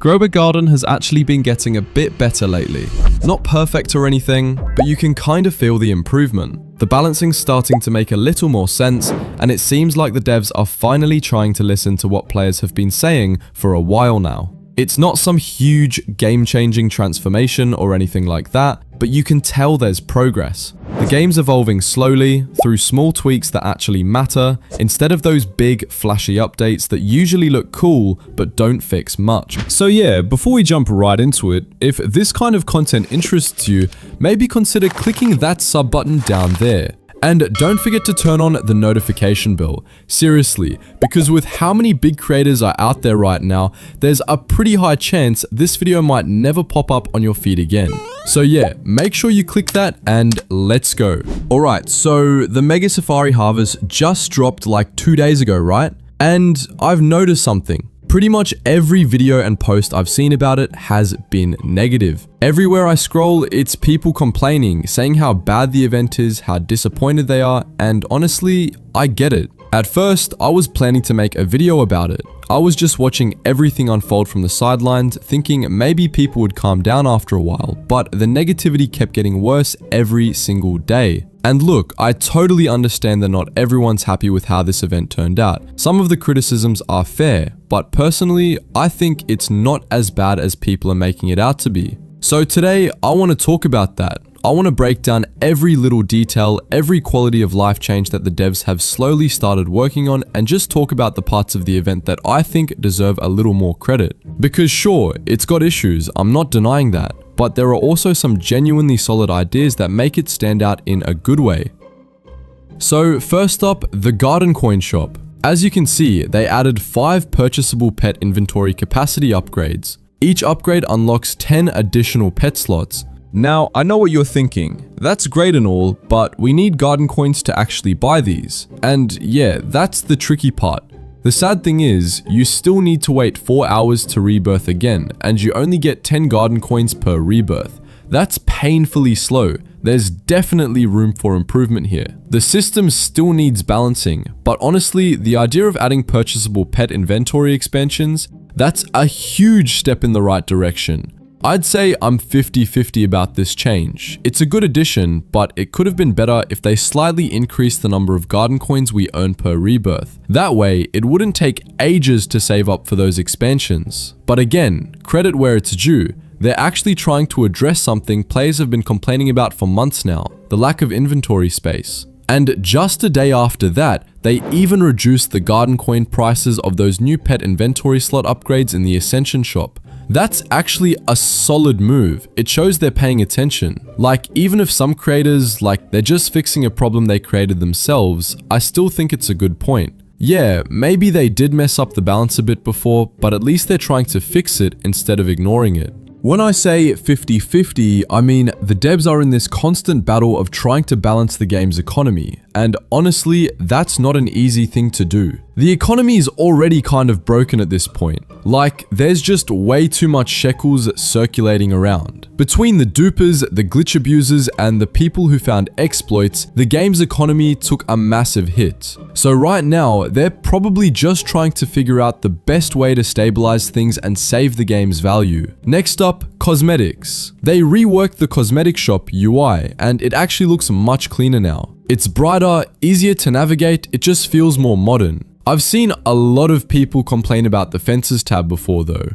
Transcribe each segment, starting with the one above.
Grow a Garden has actually been getting a bit better lately. Not perfect or anything, but you can kind of feel the improvement. The balancing's starting to make a little more sense, and it seems like the devs are finally trying to listen to what players have been saying for a while now. It's not some huge game-changing transformation or anything like that, but you can tell there's progress. The game's evolving slowly, through small tweaks that actually matter, instead of those big, flashy updates that usually look cool, but don't fix much. So yeah, before we jump right into it, if this kind of content interests you, maybe consider clicking that sub button down there. And don't forget to turn on the notification bell. Seriously, because with how many big creators are out there right now, there's a pretty high chance this video might never pop up on your feed again. So yeah, make sure you click that and let's go. Alright, so the Mega Safari Harvest just dropped like 2 days ago, right? And I've noticed something. Pretty much every video and post I've seen about it has been negative. Everywhere I scroll, it's people complaining, saying how bad the event is, how disappointed they are, and honestly, I get it. At first, I was planning to make a video about it. I was just watching everything unfold from the sidelines, thinking maybe people would calm down after a while, but the negativity kept getting worse every single day. And look, I totally understand that not everyone's happy with how this event turned out. Some of the criticisms are fair, but personally, I think it's not as bad as people are making it out to be. So today, I want to talk about that. I want to break down every little detail, every quality of life change that the devs have slowly started working on, and just talk about the parts of the event that I think deserve a little more credit. Because sure, it's got issues, I'm not denying that, but there are also some genuinely solid ideas that make it stand out in a good way. So first up, the Garden Coin Shop. As you can see, they added 5 purchasable pet inventory capacity upgrades. Each upgrade unlocks 10 additional pet slots. Now, I know what you're thinking. That's great and all, but we need garden coins to actually buy these. And yeah, that's the tricky part. The sad thing is, you still need to wait 4 hours to rebirth again, and you only get 10 garden coins per rebirth. That's painfully slow. There's definitely room for improvement here. The system still needs balancing, but honestly, the idea of adding purchasable pet inventory expansions, that's a huge step in the right direction. I'd say I'm 50-50 about this change. It's a good addition, but it could have been better if they slightly increased the number of garden coins we earn per rebirth. That way, it wouldn't take ages to save up for those expansions. But again, credit where it's due. They're actually trying to address something players have been complaining about for months now, the lack of inventory space. And just a day after that, they even reduced the garden coin prices of those new pet inventory slot upgrades in the Ascension shop. That's actually a solid move. It shows they're paying attention. Like, even if some creators, they're just fixing a problem they created themselves, I still think it's a good point. Yeah, maybe they did mess up the balance a bit before, but at least they're trying to fix it instead of ignoring it. When I say 50-50, I mean the devs are in this constant battle of trying to balance the game's economy, and honestly, that's not an easy thing to do. The economy is already kind of broken at this point. There's just way too much shekels circulating around. Between the dupers, the glitch abusers, and the people who found exploits, the game's economy took a massive hit. So right now, they're probably just trying to figure out the best way to stabilize things and save the game's value. Next up, Cosmetics. They reworked the Cosmetic shop UI, and it actually looks much cleaner now. It's brighter, easier to navigate, it just feels more modern. I've seen a lot of people complain about the Fences tab before though.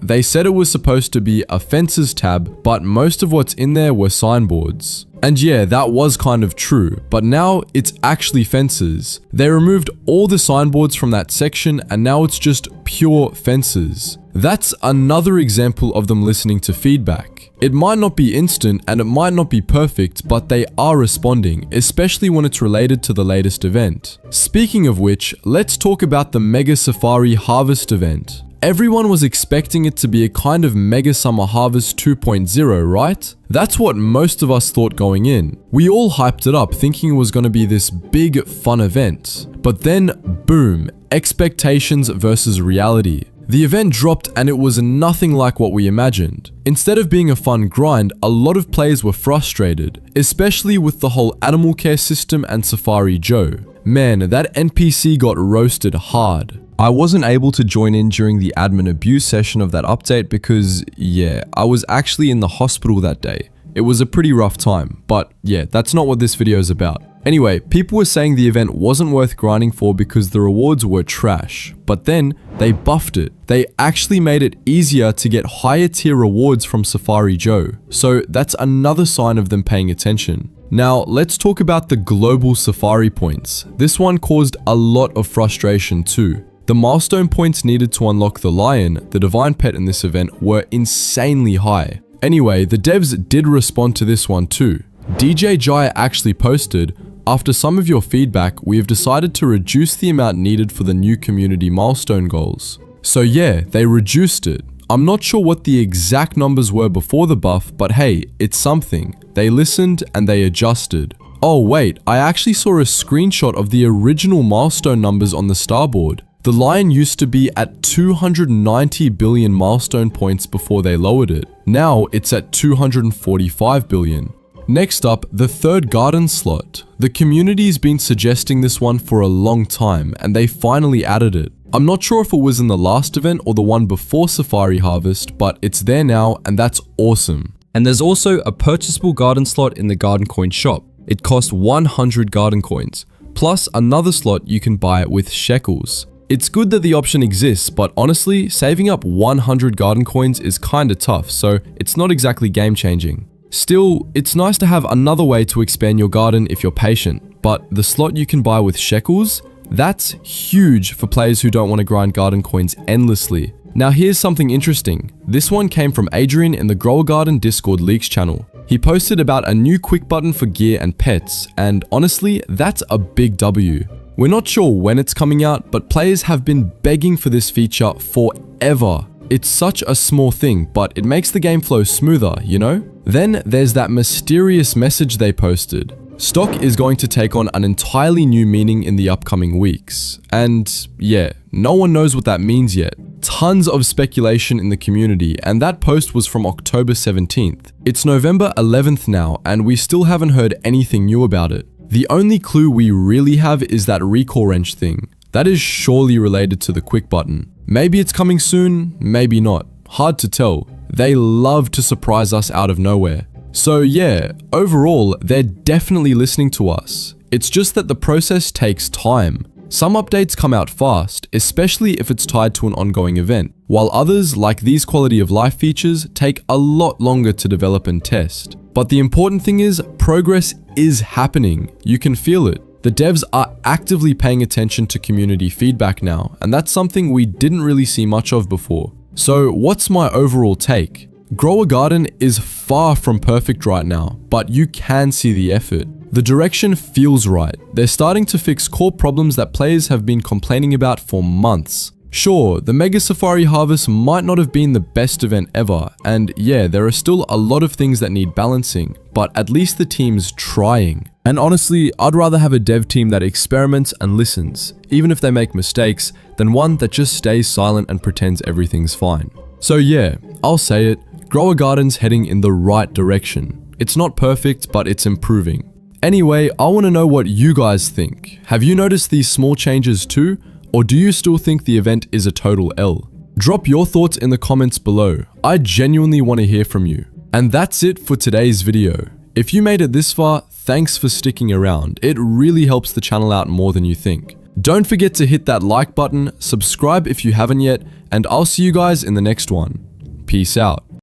They said it was supposed to be a Fences tab, but most of what's in there were signboards. And yeah, that was kind of true, but now it's actually fences. They removed all the signboards from that section and now it's just pure fences. That's another example of them listening to feedback. It might not be instant and it might not be perfect, but they are responding, especially when it's related to the latest event. Speaking of which, let's talk about the Mega Safari Harvest event. Everyone was expecting it to be a kind of Mega Summer Harvest 2.0, right? That's what most of us thought going in. We all hyped it up thinking it was going to be this big fun event. But then, boom, expectations versus reality. The event dropped and it was nothing like what we imagined. Instead of being a fun grind, a lot of players were frustrated, especially with the whole animal care system and Safari Joe. Man, that NPC got roasted hard. I wasn't able to join in during the admin abuse session of that update because, yeah, I was actually in the hospital that day. It was a pretty rough time, but yeah, that's not what this video is about. Anyway, people were saying the event wasn't worth grinding for because the rewards were trash, but then they buffed it. They actually made it easier to get higher tier rewards from Safari Joe, so that's another sign of them paying attention. Now, let's talk about the global Safari points. This one caused a lot of frustration too. The milestone points needed to unlock the lion, the divine pet in this event, were insanely high. Anyway, the devs did respond to this one too. DJ Jaya actually posted, "After some of your feedback, we have decided to reduce the amount needed for the new community milestone goals." So yeah, they reduced it. I'm not sure what the exact numbers were before the buff, but hey, it's something. They listened and they adjusted. Oh wait, I actually saw a screenshot of the original milestone numbers on the starboard. The lion used to be at 290 billion milestone points before they lowered it. Now it's at 245 billion. Next up, the third garden slot. The community's been suggesting this one for a long time and they finally added it. I'm not sure if it was in the last event or the one before Safari Harvest, but it's there now and that's awesome. And there's also a purchasable garden slot in the garden coin shop. It costs 100 garden coins, plus another slot you can buy with shekels. It's good that the option exists, but honestly, saving up 100 garden coins is kinda tough, so it's not exactly game changing. Still, it's nice to have another way to expand your garden if you're patient, but the slot you can buy with shekels, that's huge for players who don't want to grind garden coins endlessly. Now here's something interesting. This one came from Adrian in the Grower Garden Discord Leaks channel. He posted about a new quick button for gear and pets, and honestly, that's a big W. We're not sure when it's coming out, but players have been begging for this feature forever. It's such a small thing, but it makes the game flow smoother, you know? Then there's that mysterious message they posted. Stock is going to take on an entirely new meaning in the upcoming weeks. And yeah, no one knows what that means yet. Tons of speculation in the community, and that post was from October 17th. It's November 11th now, and we still haven't heard anything new about it. The only clue we really have is that recoil wrench thing. That is surely related to the quick button. Maybe it's coming soon, maybe not. Hard to tell. They love to surprise us out of nowhere. So yeah, overall, they're definitely listening to us. It's just that the process takes time. Some updates come out fast, especially if it's tied to an ongoing event, while others, like these quality of life features, take a lot longer to develop and test. But the important thing is, progress is happening. You can feel it. The devs are actively paying attention to community feedback now, and that's something we didn't really see much of before. So what's my overall take? Grower Garden is far from perfect right now, but you can see the effort. The direction feels right. They're starting to fix core problems that players have been complaining about for months. Sure, the Mega Safari Harvest might not have been the best event ever, and yeah, there are still a lot of things that need balancing, but at least the team's trying. And honestly, I'd rather have a dev team that experiments and listens, even if they make mistakes, than one that just stays silent and pretends everything's fine. So yeah, I'll say it, Grower Garden's heading in the right direction. It's not perfect, but it's improving. Anyway, I want to know what you guys think. Have you noticed these small changes too? Or do you still think the event is a total L? Drop your thoughts in the comments below. I genuinely want to hear from you. And that's it for today's video. If you made it this far, thanks for sticking around. It really helps the channel out more than you think. Don't forget to hit that like button, subscribe if you haven't yet, and I'll see you guys in the next one. Peace out.